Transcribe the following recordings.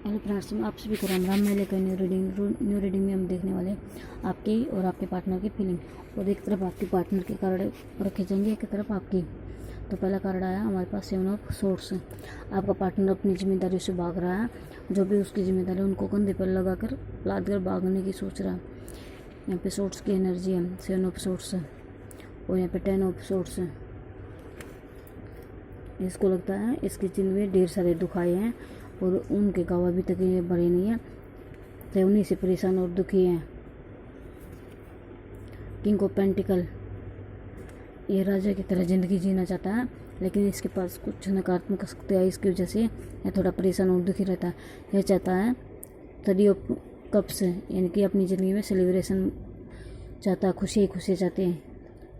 Hello friends, आप सभी को राम राम। मैं लेकर न्यू रीडिंग में हम देखने वाले हैं आपकी और आपके पार्टनर की फीलिंग। और एक तरफ आपके पार्टनर के कार्ड रखे जाएंगे, एक तरफ आपकी। तो पहला कार्ड आया हमारे पास 7 ऑफ सोर्ड्स। आपका पार्टनर अपनी जिम्मेदारी से भाग रहा है। जो भी उसकी जिम्मेदारी उनको कंधे पर लगा कर लाद कर भागने की सोच रहा है। यहाँ पे सोर्ड्स की एनर्जी है, 7 ऑफ सोर्ड्स। और यहाँ पे 10 ऑफ सोर्ड्स। इसको लगता है इसकी जिंदगी में ढेर सारे दुख आए हैं और उनके गवाह अभी तक ये भरे नहीं है, तो उन्हीं से परेशान और दुखी हैं। किंग ऑफ पेंटिकल, ये राजा की तरह ज़िंदगी जीना चाहता है, लेकिन इसके पास कुछ नकारात्मक शक्ति है। इसकी वजह से यह थोड़ा परेशान और दुखी रहता है। यह चाहता है 3 ऑफ कप्स, यानी कि अपनी ज़िंदगी में सेलिब्रेशन चाहता है, खुशी खुशी चाहते हैं।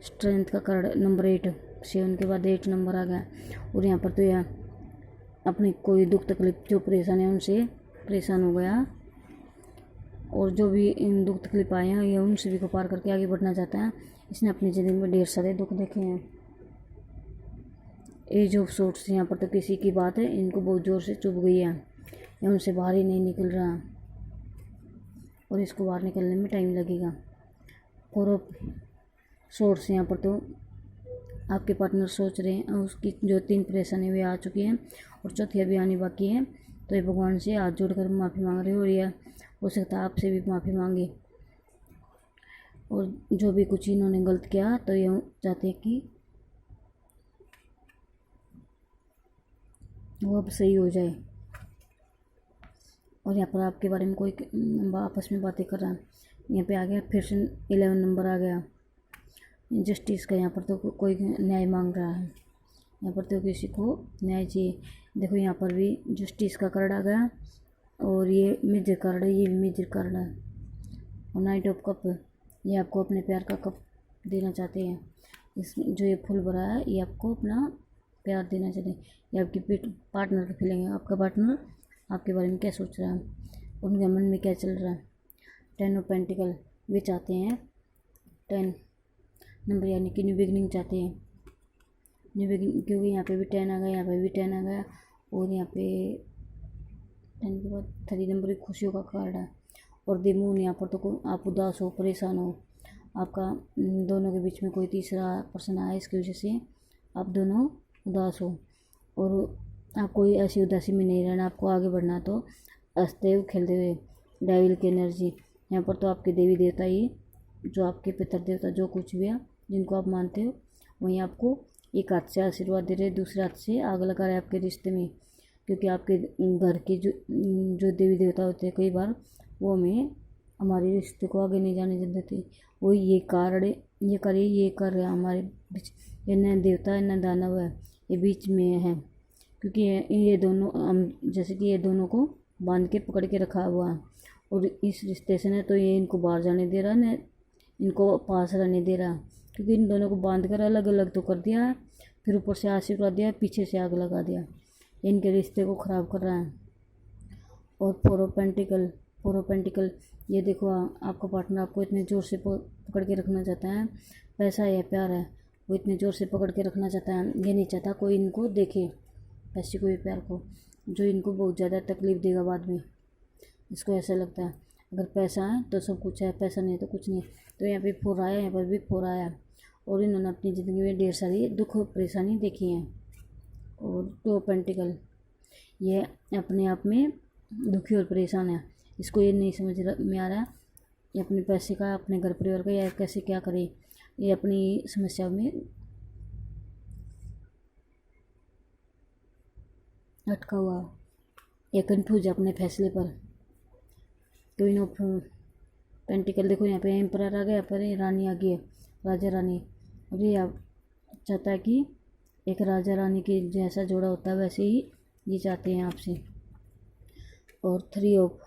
स्ट्रेंथ का कार्ड नंबर 8, 7 के बाद 8 नंबर आ गया। और यहाँ पर तो यह अपनी कोई दुख तकलीफ जो परेशान है उनसे परेशान हो गया, और जो भी इन दुख तकलीफ आए हैं ये उन सभी को पार करके आगे बढ़ना चाहता है। इसने अपनी ज़िंदगी में ढेर सारे दुख देखे हैं। एज ऑफ सोर्ड्स, यहाँ पर तो किसी की बात है इनको बहुत ज़ोर से चुभ गई है, या उनसे बाहर ही नहीं निकल रहा और इसको बाहर निकलने में टाइम लगेगा। 4 ऑफ सोर्ड्स, यहाँ पर तो आपके पार्टनर सोच रहे हैं उसकी जो 3 परेशानी वे आ चुकी हैं और चौथी अभी आनी बाकी है। तो ये भगवान से हाथ जोड़कर माफ़ी मांग रहे हो, और यह हो सकता है आपसे भी माफ़ी मांगे। और जो भी कुछ इन्होंने गलत किया तो ये चाहते हैं कि वो अब सही हो जाए। और यहाँ पर आपके बारे में कोई आपस में बातें कर रहा है। यहाँ पे आ गया फिर से 11 नंबर आ गया जस्टिस का। यहाँ पर तो कोई न्याय मांग रहा है, यहाँ पर तो किसी को न्याय चाहिए। देखो यहाँ पर भी जस्टिस का कार्ड आ गया, और ये मेजर कार्ड है, ये भी मेजर कार्ड है। और नाइट ऑफ कप, ये आपको अपने प्यार का कप देना चाहते हैं। इस जो ये फूल भरा है ये आपको अपना प्यार देना चाहते हैं। ये आपकी पार्टनर की फीलिंग है। आपका पार्टनर आपके बारे में क्या सोच रहा है, उनके मन में क्या चल रहा है। 10 ऑफ पेंटिकल, वे चाहते हैं 10 नंबर, यानी कि न्यू बिगनिंग चाहते हैं। न्यू बिगनिंग, क्योंकि यहाँ पे भी 10 आ गया, यहाँ पे भी 10 आ गया, और यहाँ पे 10 के बाद 3 नंबर की खुशियों का कार्ड है। और द मून, यहाँ पर तो आप उदास हो, परेशान हो, आपका दोनों के बीच में कोई तीसरा पर्सन आया, इसकी वजह से आप दोनों उदास हो। और आप कोई ऐसी उदासी में नहीं रहना, आपको आगे बढ़ना। तो हंसते हुए खेलते हुए, डेविल की एनर्जी, यहाँ पर तो आपके देवी देवता ही, जो आपके पितर देवता जो कुछ भी है जिनको आप मानते हो, वहीं आपको एक हाथ से आशीर्वाद दे रहे, दूसरे हाथ से आग लगा रहे आपके रिश्ते में। क्योंकि आपके घर के जो देवी देवता होते हैं कई बार वो हमें हमारे रिश्ते को आगे नहीं जाने देते। वो ये कारण ये करे ये कर रहे हमारे बीच, ये न देवता है न दानव है, ये बीच में है। क्योंकि ये दोनों हम जैसे कि ये दोनों को बांध के पकड़ के रखा हुआ है, और इस रिश्ते से न तो ये इनको बाहर जाने दे रहा न इनको पास रहने दे रहा, क्योंकि इन दोनों को बांध कर अलग अलग तो कर दिया है, फिर ऊपर से आशीर्वाद दिया, पीछे से आग लगा दिया, इनके रिश्ते को ख़राब कर रहा है। और 4 ऑफ पेंटिकल, ये देखो आपका पार्टनर आपको इतने ज़ोर से पकड़ के रखना चाहता है। पैसा है प्यार है, वो इतने ज़ोर से पकड़ के रखना चाहता है, ये नहीं चाहता कोई इनको देखे, पैसे को भी प्यार को, जो इनको बहुत ज़्यादा तकलीफ़ देगा बाद में। इसको ऐसा लगता है अगर पैसा है तो सब कुछ है, पैसा नहीं तो कुछ नहीं। तो यहाँ पे 4 आया, यहाँ पर भी 4 आया, और इन्होंने अपनी ज़िंदगी में ढेर सारी दुख परेशानी देखी हैं। और 2 ऑफ पेंटिकल, ये अपने आप में दुखी और परेशान है। इसको ये नहीं समझ में आ रहा ये अपने पैसे का, अपने घर परिवार का या कैसे क्या करे। ये अपनी समस्या में अटका हुआ, या कन्फ्यूज है अपने फैसले पर। क्वीन ऑफ पेंटिकल, देखो यहाँ पे एम्परर आ गया, यहाँ पर रानी आ गई है, राजा रानी। और ये आप चाहता है कि एक राजा रानी के जैसा जोड़ा होता है वैसे ही ये चाहते हैं आपसे। और 3 ऑफ,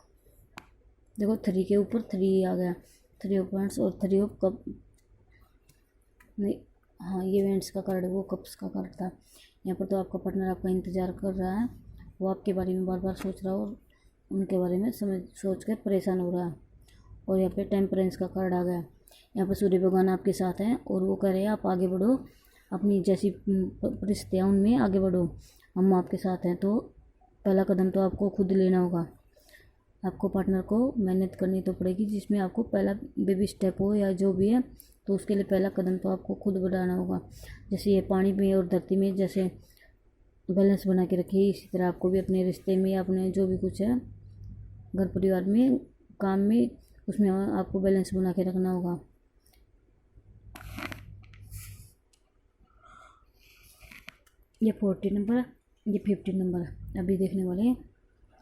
देखो 3 के ऊपर 3 आ गया, 3 ऑफ वैंड्स और 3 ऑफ कप, नहीं हाँ ये वैंड्स का कार्ड है, वो कप्स का कार्ड था। यहाँ पर तो आपका पार्टनर आपका इंतज़ार कर रहा है, वो आपके बारे में बार बार सोच रहा है और उनके बारे में सोच कर परेशान हो रहा है। और यहाँ पे टेम्परेंस का कार्ड आ गया, यहाँ पर सूर्य भगवान आपके साथ हैं और वो कह रहे हैं आप आगे बढ़ो, अपनी जैसी परिस्थितियाँ उनमें आगे बढ़ो, हम आपके साथ हैं। तो पहला कदम तो आपको खुद लेना होगा। आपको पार्टनर को मेहनत करनी तो पड़ेगी, जिसमें आपको पहला बेबी स्टेप हो या जो भी है, तो उसके लिए पहला कदम तो आपको खुद बढ़ाना होगा। जैसे ये पानी में और धरती में जैसे बैलेंस बना के रखिए, इसी तरह आपको भी अपने रिश्ते में, अपने जो भी कुछ है घर परिवार में, काम में, उसमें आपको बैलेंस बना के रखना होगा। ये 40 नंबर है, ये 50 नंबर है। अभी देखने वाले हैं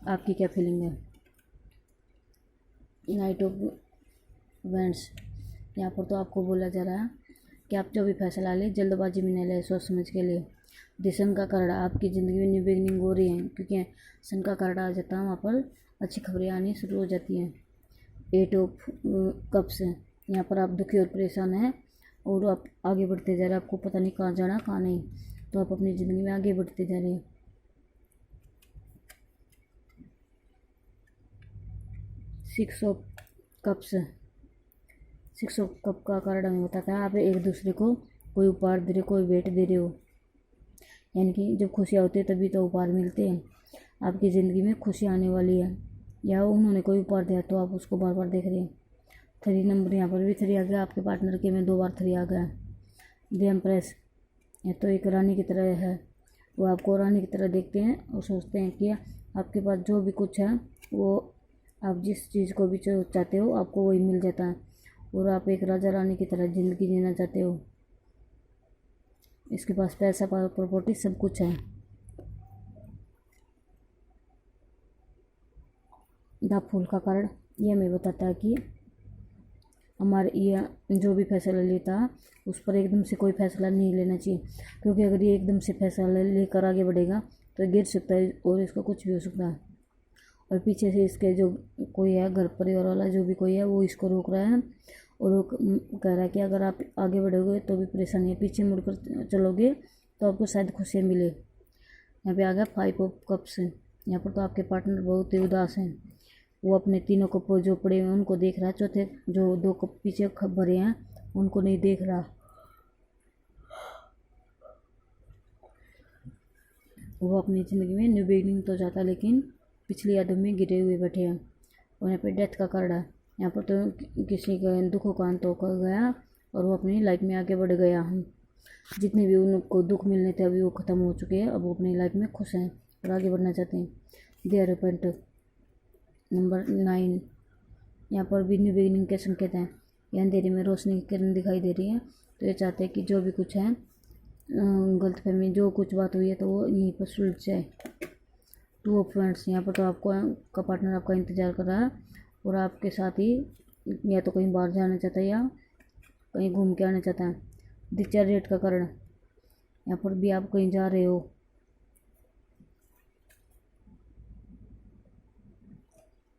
आपकी क्या फीलिंग है। नाइट ऑफ वेंट्स, यहाँ पर तो आपको बोला जा रहा है कि आप जो भी फैसला ले जल्दबाजी में न ले, सोच समझ के लिए। द सन का कार्ड, आपकी ज़िंदगी में न्यू बिगनिंग हो रही है, क्योंकि सन का कार्ड आ जाता है वहाँ पर अच्छी खबरें आनी शुरू हो जाती हैं। 8 ऑफ कप्स है, यहाँ पर आप दुखी और परेशान हैं और आप आगे बढ़ते जा रहे हैं, आपको पता नहीं कहाँ जाना कहाँ नहीं, तो आप अपनी ज़िंदगी में आगे बढ़ते जा रहे हैं। 6 ऑफ कप्स, 6 ऑफ कप का कार्ड हमें बताता है आप एक दूसरे को कोई उपहार दे रहे हो, कोई भेंट दे रहे हो, यानी कि जब खुशियाँ होती है तभी तो उपहार मिलते हैं। आपकी ज़िंदगी में खुशी आने वाली है, या उन्होंने कोई उपहार दिया तो आप उसको बार बार देख रहे हैं। 3 नंबर, यहाँ पर भी 3 आ गया, आपके पार्टनर के में 2 बार 3 आ गया। द एम्प्रेस, ये तो एक रानी की तरह है, वो आपको रानी की तरह देखते हैं और सोचते हैं कि आपके पास जो भी कुछ है वो आप जिस चीज़ को भी चाहते हो आपको वही मिल जाता है, और आप एक राजा रानी की तरह ज़िंदगी जीना चाहते हो। इसके पास पैसा, प्रॉपर्टी सब कुछ है। द फूल का कार्ड, ये हमें बताता है कि हमारे ये जो भी फैसला लेता है उस पर एकदम से कोई फैसला नहीं लेना चाहिए, क्योंकि अगर ये एकदम से फैसला लेकर आगे बढ़ेगा तो गिर सकता है और इसको कुछ भी हो सकता है। और पीछे से इसके जो कोई है घर परिवार वाला जो भी कोई है वो इसको रोक रहा है, और वो कह रहा है कि अगर आप आगे बढ़ोगे तो भी परेशानी है, पीछे मुड़कर चलोगे तो आपको शायद खुशियाँ मिले। यहाँ पे आ गया 5 ऑफ कप्स, यहाँ पर तो आपके पार्टनर बहुत ही उदास हैं, वो अपने 3 कप जो पड़े हैं उनको देख रहा है, चौथे जो 2 कप पीछे भरे हैं उनको नहीं देख रहा। वो अपनी ज़िंदगी में न्यू बिगिनिंग तो चाहता, लेकिन पिछली यादों में गिरे हुए बैठे हैं। और यहाँ पे डेथ का कार्ड है, यहाँ पर तो किसी का दुखों का अंत होकर गया और वो अपनी लाइफ में आगे बढ़ गया है। जितने भी उनको दुख मिलने थे अभी वो ख़त्म हो चुके हैं, अब वो अपनी लाइफ में खुश हैं और आगे बढ़ना चाहते हैं। दे रिपेंट नंबर 9, यहाँ पर भी न्यू बिगिनिंग के संकेत हैं। ये अंधेरे में रोशनी की किरण दिखाई दे रही है, तो ये चाहते हैं कि जो भी कुछ है गलतफहमी जो कुछ बात हुई है तो वो यहीं पर सुलझ जाए। 2 ऑफ फ्रेंड्स, यहाँ पर तो आपको का पार्टनर आपका इंतज़ार कर रहा है और आपके साथ ही या तो कहीं बाहर जाना चाहता है या कहीं घूम के आना चाहता है। द चैरियट का कारण, यहाँ पर भी आप कहीं जा रहे हो,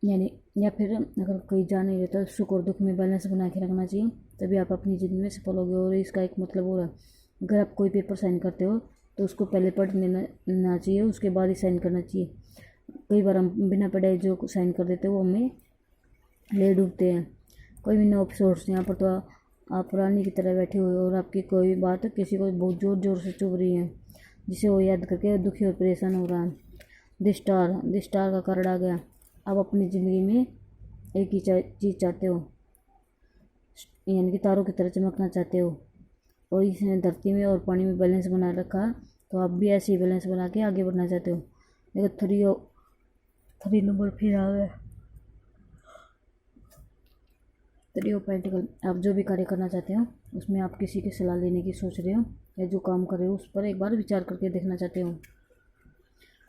यानी या फिर अगर कहीं जा नहीं रहे तो सुख और दुख में बैलेंस बना के रखना चाहिए, तभी आप अपनी ज़िंदगी में सफल होगे। और इसका एक मतलब हो रहा है, अगर आप कोई पेपर साइन करते हो तो उसको पहले पढ़ लेना चाहिए, उसके बाद ही साइन करना चाहिए। कई बार हम बिना पढ़े जो साइन कर देते हैं वो हमें ले डूबते हैं। कोई भी नो सोर्स, यहाँ पर तो आप रानी की तरह बैठे हुए और आपकी कोई बात किसी को बहुत ज़ोर ज़ोर से चुभ रही है, जिसे वो याद करके दुखी और परेशान हो रहा है। द स्टार का कार्ड आ गया, आप अपनी ज़िंदगी में एक ही चीज़ चाहते हो, यानी कि तारों की तरह चमकना चाहते हो, और इसने धरती में और पानी में बैलेंस बना रखा है, तो आप भी ऐसे ही बैलेंस बना के आगे बढ़ना चाहते हो। देखो 3 नंबर फिर आ गया। 3 ऑफ पेंटिकल, आप जो भी कार्य करना चाहते हो उसमें आप किसी की सलाह लेने की सोच रहे हो, या जो काम कर रहे हो उस पर एक बार विचार करके देखना चाहते हो।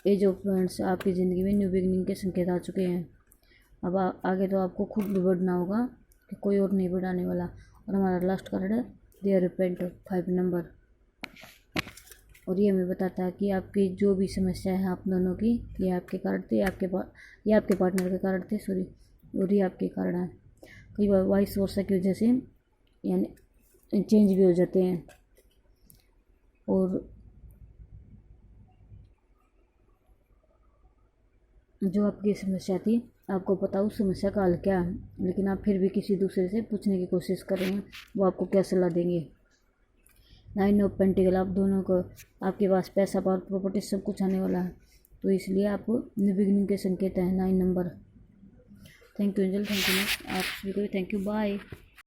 एज ऑफ फ्रेंड्स, आपकी ज़िंदगी में न्यू बिगनिंग के संकेत आ चुके हैं। अब आगे तो आपको खुद भी बढ़ना होगा कि कोई और नहीं बढ़ाने वाला। और हमारा लास्ट कार्ड है दे रिपेंट 5 नंबर, और ये हमें बताता है कि आपकी जो भी समस्या है आप दोनों की, ये आपके कार्ड थे, ये आपके पार्टनर के कार्ड थे सॉरी, और ये आपके कार्ड हैं। कई बार वाइस वर्षा की वजह से यानी चेंज भी हो जाते हैं, और जो आपकी समस्या थी आपको पता उस समस्या का हल क्या है, लेकिन आप फिर भी किसी दूसरे से पूछने की कोशिश कर रहे हैं वो आपको क्या सलाह देंगे। 9 ऑफ पेंटिकल, आप दोनों को आपके पास पैसा पावर प्रॉपर्टी सब कुछ आने वाला है, तो इसलिए आप न्यू बिगिनिंग के संकेत हैं 9 number. Thank you angel, thank you, आप सभी को भी थैंक यू, बाय।